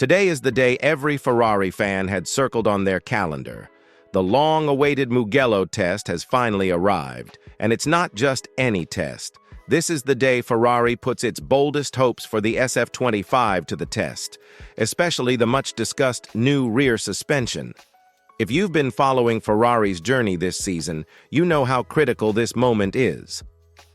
Today is the day every Ferrari fan had circled on their calendar. The long-awaited Mugello test has finally arrived, and it's not just any test. This is the day Ferrari puts its boldest hopes for the SF-25 to the test, especially the much-discussed new rear suspension. If you've been following Ferrari's journey this season, you know how critical this moment is.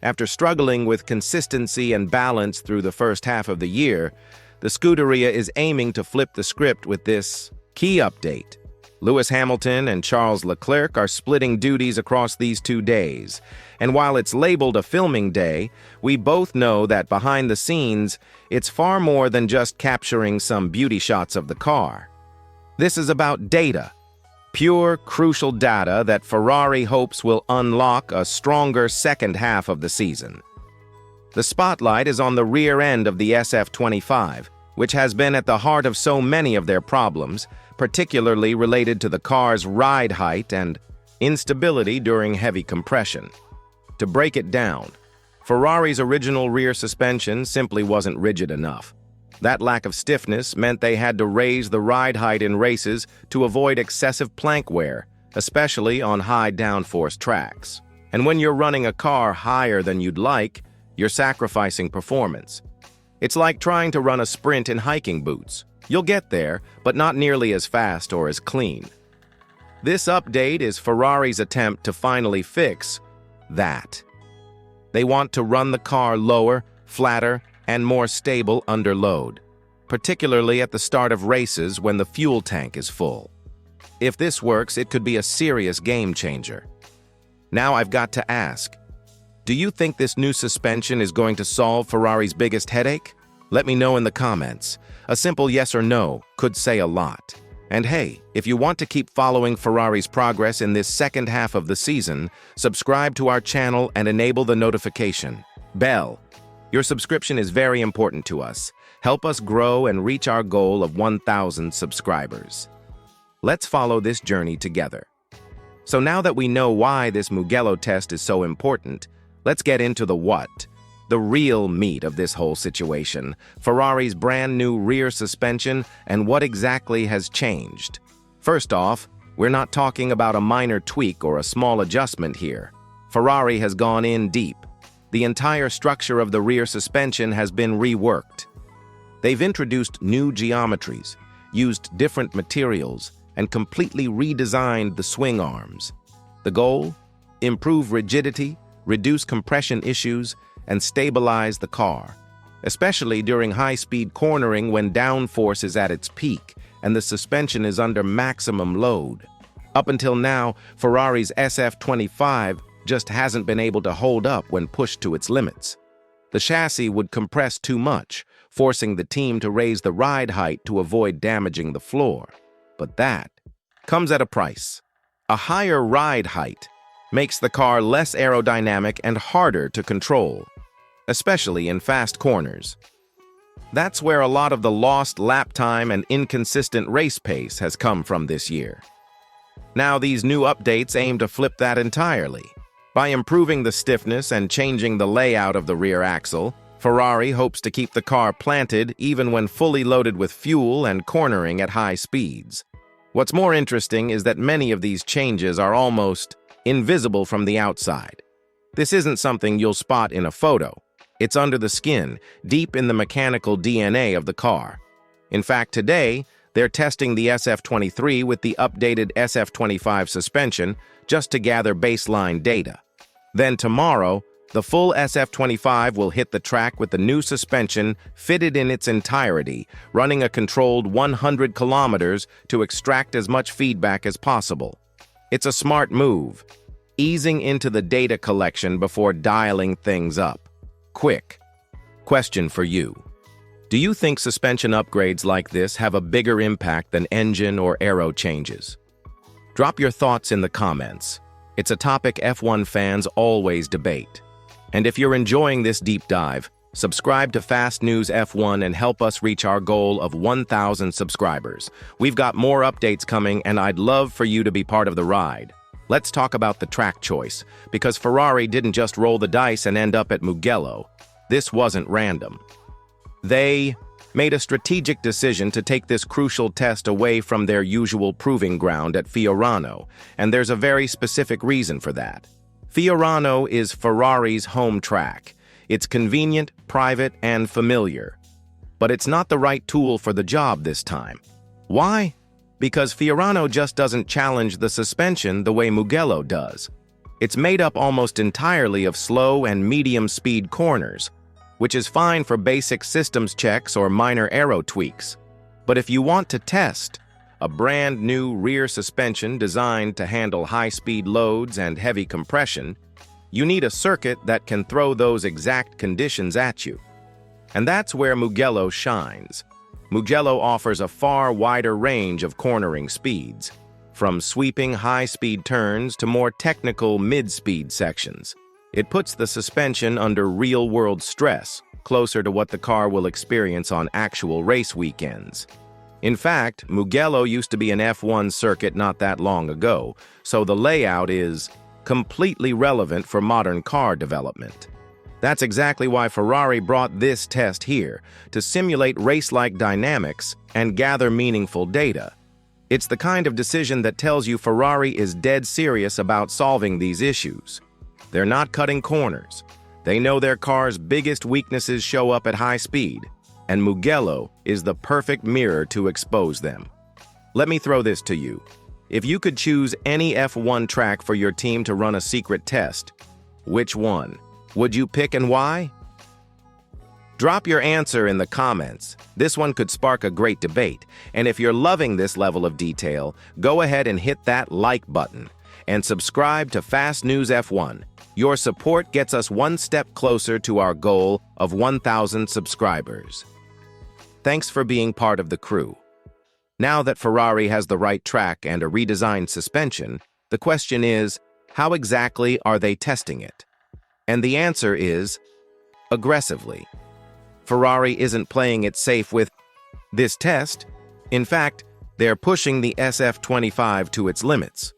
After struggling with consistency and balance through the first half of the year, the Scuderia is aiming to flip the script with this key update. Lewis Hamilton and Charles Leclerc are splitting duties across these 2 days, and while it's labeled a filming day, we both know that behind the scenes, it's far more than just capturing some beauty shots of the car. This is about data. Pure, crucial data that Ferrari hopes will unlock a stronger second half of the season. The spotlight is on the rear end of the SF-25, which has been at the heart of so many of their problems, particularly related to the car's ride height and instability during heavy compression. To break it down, Ferrari's original rear suspension simply wasn't rigid enough. That lack of stiffness meant they had to raise the ride height in races to avoid excessive plank wear, especially on high downforce tracks. And when you're running a car higher than you'd like, you're sacrificing performance. It's like trying to run a sprint in hiking boots. You'll get there, but not nearly as fast or as clean. This update is Ferrari's attempt to finally fix that. They want to run the car lower, flatter, and more stable under load, particularly at the start of races when the fuel tank is full. If this works, it could be a serious game changer. Now I've got to ask, do you think this new suspension is going to solve Ferrari's biggest headache? Let me know in the comments. A simple yes or no could say a lot. And hey, if you want to keep following Ferrari's progress in this second half of the season, subscribe to our channel and enable the notification bell. Your subscription is very important to us. Help us grow and reach our goal of 1,000 subscribers. Let's follow this journey together. So now that we know why this Mugello test is so important, let's get into the what, the real meat of this whole situation, Ferrari's brand new rear suspension and what exactly has changed. First off, we're not talking about a minor tweak or a small adjustment here. Ferrari has gone in deep. The entire structure of the rear suspension has been reworked. They've introduced new geometries, used different materials, and completely redesigned the swing arms. The goal? Improve rigidity, reduce compression issues, and stabilize the car, especially during high-speed cornering when downforce is at its peak and the suspension is under maximum load. Up until now, Ferrari's SF-25 just hasn't been able to hold up when pushed to its limits. The chassis would compress too much, forcing the team to raise the ride height to avoid damaging the floor. But that comes at a price. A higher ride height makes the car less aerodynamic and harder to control, especially in fast corners. That's where a lot of the lost lap time and inconsistent race pace has come from this year. Now these new updates aim to flip that entirely. By improving the stiffness and changing the layout of the rear axle, Ferrari hopes to keep the car planted even when fully loaded with fuel and cornering at high speeds. What's more interesting is that many of these changes are almost invisible from the outside. This isn't something you'll spot in a photo. It's under the skin, deep in the mechanical DNA of the car. In fact, today, they're testing the SF-23 with the updated SF-25 suspension just to gather baseline data. Then tomorrow, the full SF-25 will hit the track with the new suspension fitted in its entirety, running a controlled 100 kilometers to extract as much feedback as possible. It's a smart move, easing into the data collection before dialing things up. Quick question for you. Do you think suspension upgrades like this have a bigger impact than engine or aero changes? Drop your thoughts in the comments. It's a topic F1 fans always debate. And if you're enjoying this deep dive, subscribe to Fast News F1 and help us reach our goal of 1,000 subscribers. We've got more updates coming, and I'd love for you to be part of the ride. Let's talk about the track choice, because Ferrari didn't just roll the dice and end up at Mugello. This wasn't random. They made a strategic decision to take this crucial test away from their usual proving ground at Fiorano, and there's a very specific reason for that. Fiorano is Ferrari's home track. It's convenient, private, and familiar. But it's not the right tool for the job this time. Why? Because Fiorano just doesn't challenge the suspension the way Mugello does. It's made up almost entirely of slow and medium-speed corners, which is fine for basic systems checks or minor aero tweaks. But if you want to test a brand new rear suspension designed to handle high-speed loads and heavy compression, you need a circuit that can throw those exact conditions at you. And that's where Mugello shines. Mugello offers a far wider range of cornering speeds, from sweeping high-speed turns to more technical mid-speed sections. It puts the suspension under real-world stress, closer to what the car will experience on actual race weekends. In fact, Mugello used to be an F1 circuit not that long ago, so the layout is completely relevant for modern car development. That's exactly why Ferrari brought this test here, to simulate race-like dynamics and gather meaningful data. It's the kind of decision that tells you Ferrari is dead serious about solving these issues. They're not cutting corners. They know their car's biggest weaknesses show up at high speed, and Mugello is the perfect mirror to expose them. Let me throw this to you. If you could choose any F1 track for your team to run a secret test, which one would you pick and why? Drop your answer in the comments. This one could spark a great debate, and if you're loving this level of detail, go ahead and hit that like button and subscribe to Fast News F1. Your support gets us one step closer to our goal of 1,000 subscribers. Thanks for being part of the crew. Now that Ferrari has the right track and a redesigned suspension, the question is, how exactly are they testing it? And the answer is, aggressively. Ferrari isn't playing it safe with this test. In fact, they're pushing the SF-25 to its limits.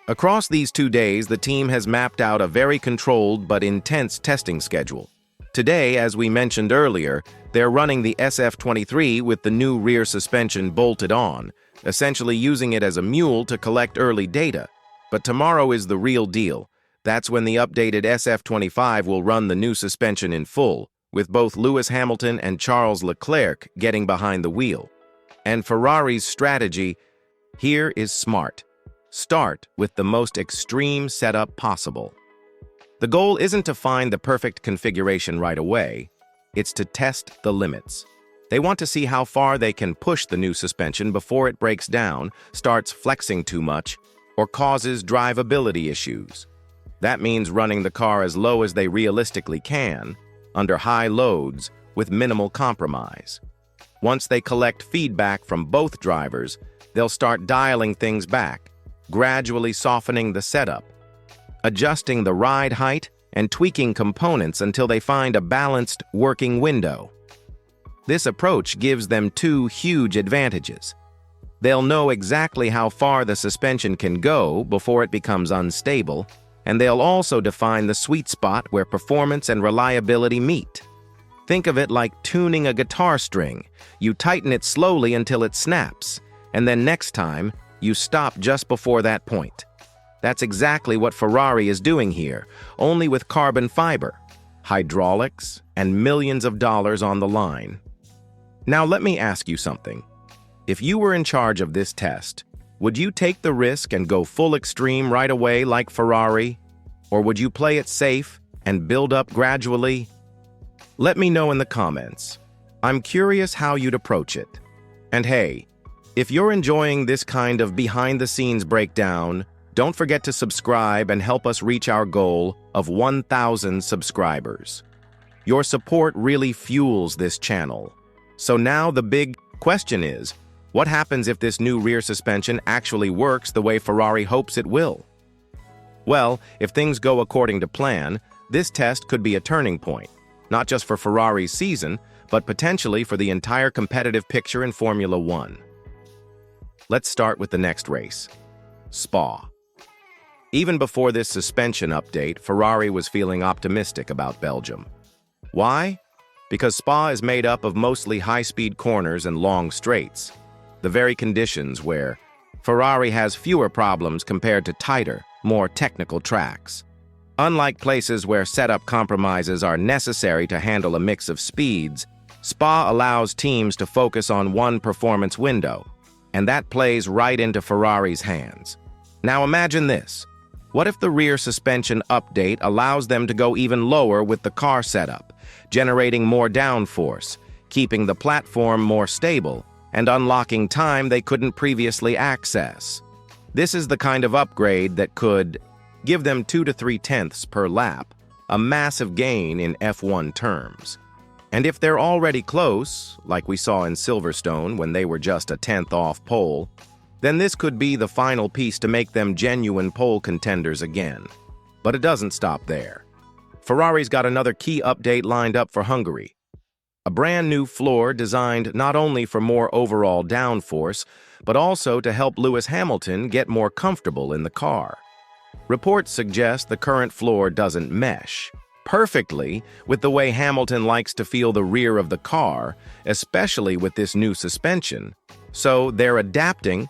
Across these 2 days, the team has mapped out a very controlled but intense testing schedule. Today, as we mentioned earlier, they're running the SF-23 with the new rear suspension bolted on, essentially using it as a mule to collect early data. But tomorrow is the real deal. That's when the updated SF-25 will run the new suspension in full, with both Lewis Hamilton and Charles Leclerc getting behind the wheel. And Ferrari's strategy here is smart. Start with the most extreme setup possible. The goal isn't to find the perfect configuration right away, it's to test the limits. They want to see how far they can push the new suspension before it breaks down, starts flexing too much, or causes drivability issues. That means running the car as low as they realistically can, under high loads, with minimal compromise. Once they collect feedback from both drivers, they'll start dialing things back, gradually softening the setup, adjusting the ride height, and tweaking components until they find a balanced working window. This approach gives them two huge advantages. They'll know exactly how far the suspension can go before it becomes unstable, and they'll also define the sweet spot where performance and reliability meet. Think of it like tuning a guitar string. You tighten it slowly until it snaps, and then next time, you stop just before that point. That's exactly what Ferrari is doing here, only with carbon fiber, hydraulics, and millions of dollars on the line. Now let me ask you something. If you were in charge of this test, would you take the risk and go full extreme right away like Ferrari? Or would you play it safe and build up gradually? Let me know in the comments. I'm curious how you'd approach it. And hey, if you're enjoying this kind of behind-the-scenes breakdown, don't forget to subscribe and help us reach our goal of 1,000 subscribers. Your support really fuels this channel. So now the big question is, what happens if this new rear suspension actually works the way Ferrari hopes it will? Well, if things go according to plan, this test could be a turning point, not just for Ferrari's season, but potentially for the entire competitive picture in Formula One. Let's start with the next race, Spa. Even before this suspension update, Ferrari was feeling optimistic about Belgium. Why? because Spa is made up of mostly high-speed corners and long straights, the very conditions where Ferrari has fewer problems compared to tighter, more technical tracks. Unlike places where setup compromises are necessary to handle a mix of speeds, Spa allows teams to focus on one performance window, and that plays right into Ferrari's hands. Now imagine this. What if the rear suspension update allows them to go even lower with the car setup, generating more downforce, keeping the platform more stable, and unlocking time they couldn't previously access? This is the kind of upgrade that could give them 2 to 3 tenths per lap, a massive gain in F1 terms. And if they're already close, like we saw in Silverstone when they were just a tenth off pole, then this could be the final piece to make them genuine pole contenders again. But it doesn't stop there. Ferrari's got another key update lined up for Hungary. A brand new floor designed not only for more overall downforce, but also to help Lewis Hamilton get more comfortable in the car. Reports suggest the current floor doesn't mesh perfectly with the way Hamilton likes to feel the rear of the car, especially with this new suspension, so they're adapting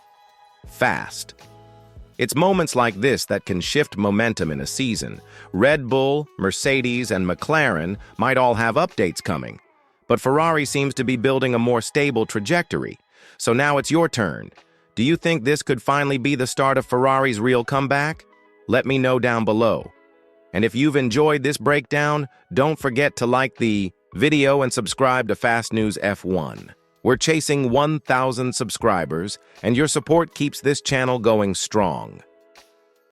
fast. It's moments like this that can shift momentum in a season. Red Bull, Mercedes, and McLaren might all have updates coming, but Ferrari seems to be building a more stable trajectory. So now it's your turn. Do you think this could finally be the start of Ferrari's real comeback? Let me know down below. And if you've enjoyed this breakdown, don't forget to like the video and subscribe to Fast News F1. We're chasing 1,000 subscribers, and your support keeps this channel going strong.